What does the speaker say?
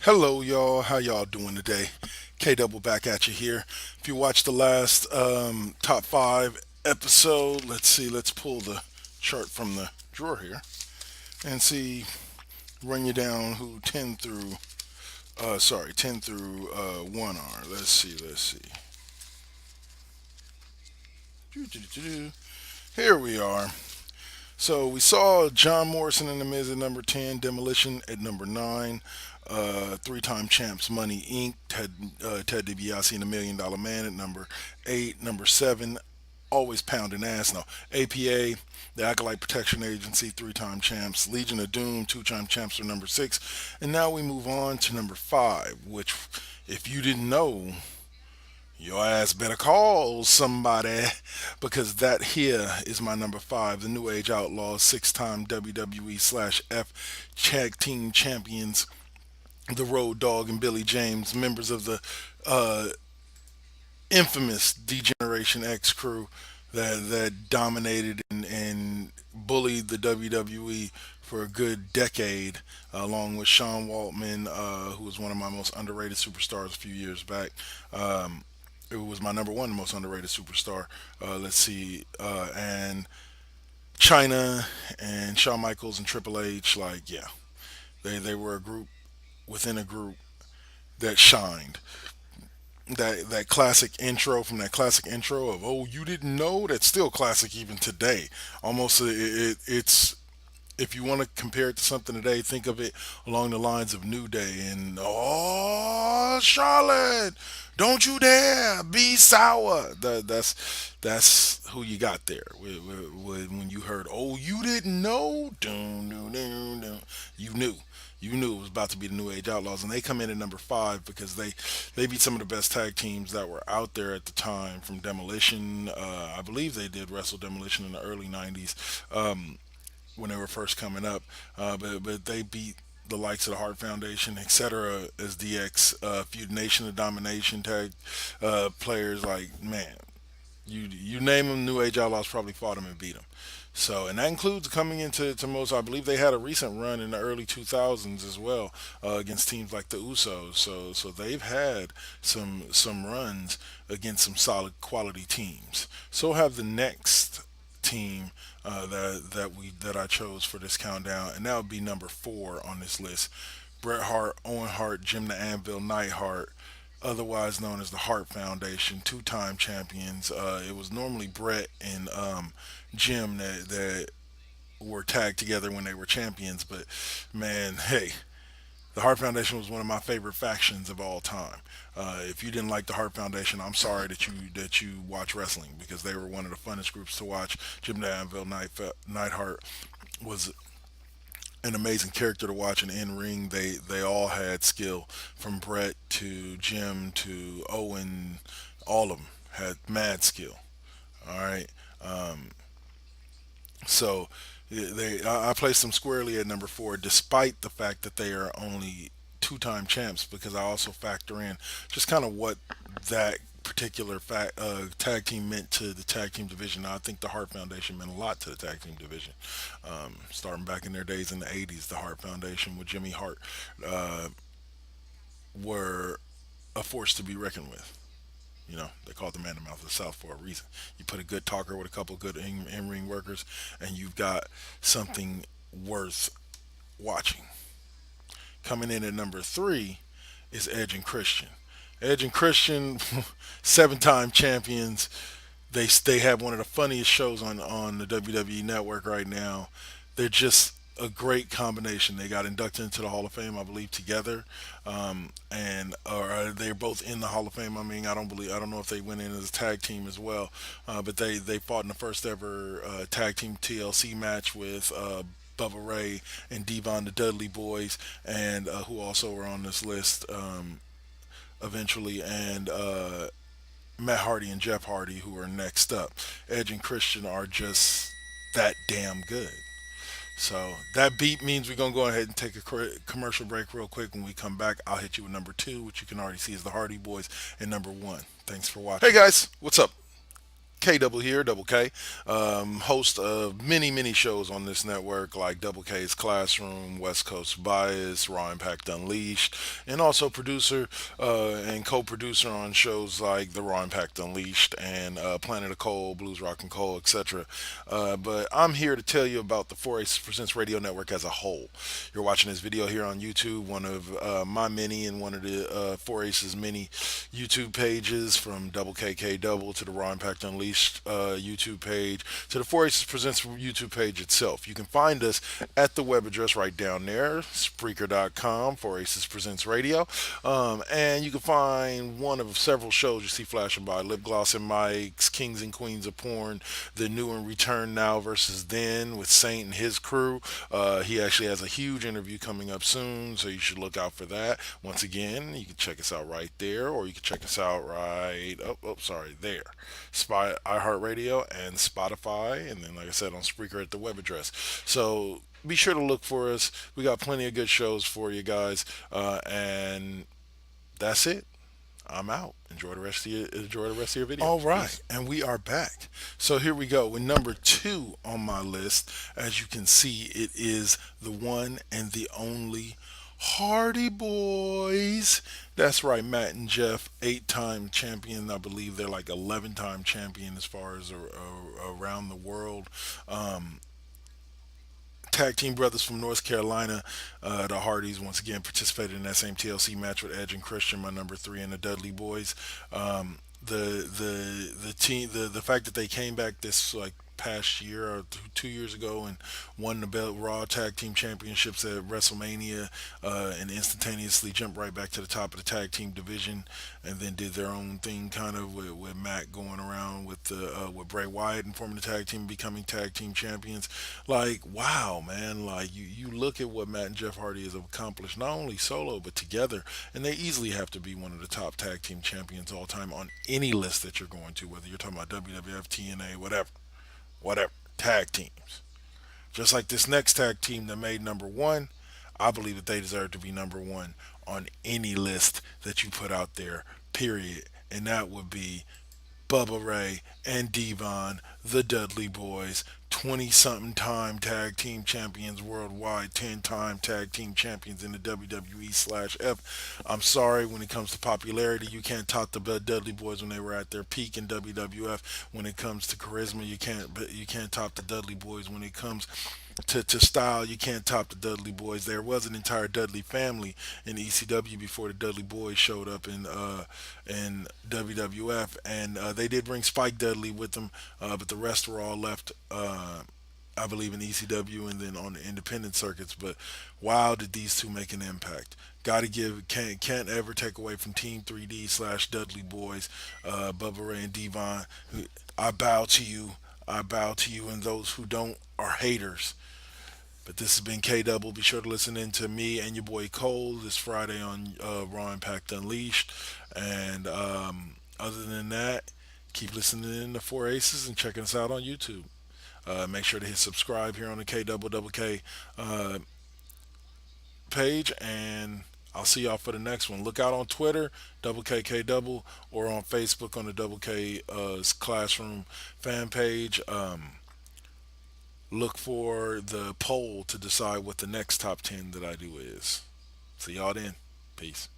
Hello, y'all. How y'all doing today? K Double back at you here. If you watched the last top five episode, let's see. Let's pull the chart from the drawer here and see. Run you down who 10 through 1 are. Let's see. Let's see. Doo-doo-doo-doo. Here we are. So we saw John Morrison and The Miz at number 10, Demolition at number 9, three-time champs Money Inc., Ted DiBiase and the Million Dollar Man at number 8, number 7, always pounding ass. No, APA, the Acolyte Protection Agency, three-time champs, Legion of Doom, two-time champs are number 6, and now we move on to number 5, which, if you didn't know, your ass better call somebody because that here is my number 5. The New Age Outlaws, six-time WWE slash F Tag Team Champions, the Road Dogg and Billy James, members of the uh, infamous Degeneration X crew that dominated and bullied the WWE for a good decade, along with Sean Waltman, who was one of my most underrated superstars a few years back. It was my number one most underrated superstar. Let's see, and China and Shawn Michaels and Triple H, like yeah, they were a group within a group that shined. That classic intro from that classic intro of oh you didn't know, that's still classic even today. Almost it's, if you want to compare it to something today, think of it along the lines of New Day and oh Charlotte, don't you dare be sour. That's who you got there. When you heard oh you didn't know, dun, dun, dun, dun, you knew. You knew it was about to be the New Age Outlaws, and they come in at number 5 because they beat some of the best tag teams that were out there at the time. From Demolition, I believe they did wrestle Demolition in the early '90s. When they were first coming up. But they beat the likes of the Hart Foundation, etc. As DX, Feud Nation of Domination tag players. Like man, you name them, New Age Outlaws probably fought them and beat them. So, and that includes coming into to most. I believe they had a recent run in the early 2000s as well against teams like the Usos. So they've had some runs against some solid quality teams. So have the next team that I chose for this countdown, and that would be number 4 on this list. Bret Hart, Owen Hart, Jim the Anvil Neidhart, otherwise known as the Hart Foundation, two-time champions. It was normally Bret and Jim that were tagged together when they were champions, but man, hey, the Hart Foundation was one of my favorite factions of all time. If you didn't like the Hart Foundation, I'm sorry that you watch wrestling because they were one of the funnest groups to watch. Jim Danville, Neidhart was an amazing character to watch in ring. They all had skill, from Brett to Jim to Owen. All of them had mad skill. All right, so I placed them squarely at number 4, despite the fact that they are only two-time champs, because I also factor in just kind of what that particular tag team meant to the tag team division. Now, I think the Hart Foundation meant a lot to the tag team division, starting back in their days in the '80s. The Hart Foundation with Jimmy Hart uh, were a force to be reckoned with. You know, they call it the man of the mouth of the South for a reason. You put a good talker with a couple of good in-ring workers, and you've got something worth watching. Coming in at number 3 is Edge and Christian. Edge and Christian, seven-time champions. They have one of the funniest shows on the WWE Network right now. They're just a great combination. They got inducted into the Hall of Fame, I believe, together, and or they're both in the Hall of Fame. I mean, I don't know if they went in as a tag team as well, but they fought in the first ever tag team TLC match with. Bubba Ray and Devon the Dudley Boys, and who also were on this list eventually, and Matt Hardy and Jeff Hardy, who are next up. Edge and Christian are just that damn good. So that beat means we're gonna go ahead and take a commercial break real quick. When we come back, I'll hit you with number 2, which you can already see is the Hardy Boys, and number 1. Thanks for watching. Hey guys, what's up? K Double here, Double K, host of many shows on this network like Double K's Classroom, West Coast Bias, Raw Impact Unleashed, and also producer and co-producer on shows like The Raw Impact Unleashed and Planet of Coal, Blues Rock and Coal, etc. But I'm here to tell you about the 4Aces Presents Radio Network as a whole. You're watching this video here on YouTube, one of my many and one of the 4Aces many YouTube pages, from Double KK Double to the Raw Impact Unleashed YouTube page to the 4Aces Presents YouTube page itself. You can find us at the web address right down there, Spreaker.com, 4Aces Presents Radio. And you can find one of several shows you see flashing by: Lip Gloss and Mike's, Kings and Queens of Porn, the new and return now versus then with Saint and his crew. He actually has a huge interview coming up soon, so you should look out for that. Once again, you can check us out right there, or you can check us out right, there. iHeartRadio and Spotify, and then, like I said, on Spreaker at the web address. So be sure to look for us. We got plenty of good shows for you guys, and that's it. I'm out. Enjoy the rest of your video. All Peace. right, and we are back. So here we go with number two on my list. As you can see, it is the one and the only Hardy Boys. That's right, Matt and Jeff, 8-time champion. I believe they're like 11-time champion as far as around the world. Um, Tag team brothers from North Carolina. The Hardys once again participated in that same TLC match with Edge and Christian, my number three, and the Dudley Boys. The team, the fact that they came back this like past year or 2 years ago and won the belt Raw Tag Team Championships at WrestleMania, and instantaneously jumped right back to the top of the tag team division, and then did their own thing kind of with Matt going around with Bray Wyatt and forming the tag team, becoming tag team champions. Like, wow, man! Like, you look at what Matt and Jeff Hardy has accomplished, not only solo but together, and they easily have to be one of the top tag team champions all time on any list that you're going to, whether you're talking about WWF, TNA, whatever tag teams. Just like this next tag team that made number one, I believe that they deserve to be number one on any list that you put out there. Period. And that would be Bubba Ray and Devon, the Dudley Boys, 20 something time tag team champions worldwide, 10-time tag team champions in the WWE slash F. I'm sorry, when it comes to popularity, you can't top the Dudley Boys when they were at their peak in WWF. When it comes to charisma, you can't top the Dudley Boys. When it comes to style, you can't top the Dudley Boys. There was an entire Dudley family in ECW before the Dudley Boys showed up in WWF, and they did bring Spike Dudley with them, but the rest were all left. I believe in ECW and then on the independent circuits. But wow, did these two make an impact? Got to give, can't ever take away from Team 3D slash Dudley Boys, Bubba Ray and Devon. I bow to you. I bow to you, and those who don't are haters. But this has been K Double. Be sure to listen in to me and your boy Cole this Friday on Raw Impact Unleashed. And other than that, keep listening to Four Aces and checking us out on YouTube. Make sure to hit subscribe here on the K Double Double K page, and I'll see y'all for the next one. Look out on Twitter, Double KK Double, or on Facebook on the Double K Classroom fan page. Look for the poll to decide what the next top 10 that I do is. See y'all then. Peace.